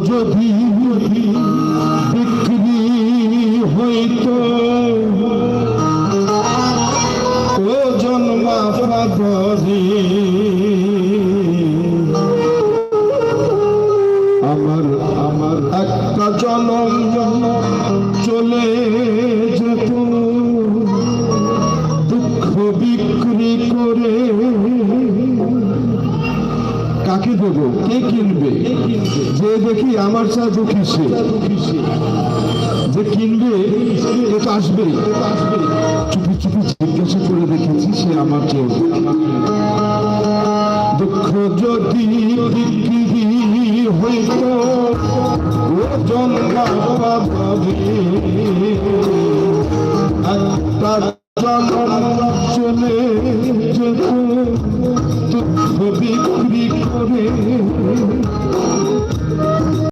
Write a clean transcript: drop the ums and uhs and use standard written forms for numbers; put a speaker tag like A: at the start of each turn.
A: যদি বিক্রি হইতো ওজন মাপা ধরে আমার আমার একটা জনম চলে যেত দুঃখ বিক্রি করে। কাকে দেবো, কে কিনবে? যে দেখি আমার চা দুঃখী সে, যে কিনবে সে তো আসবে। চুপি চুপি জিজ্ঞাসা করে দেখেছি সে আমার কেউ। দুঃখ যদি বিক্রি হইতো ওজন মাপা ভাবে একটা জনম চলে যেত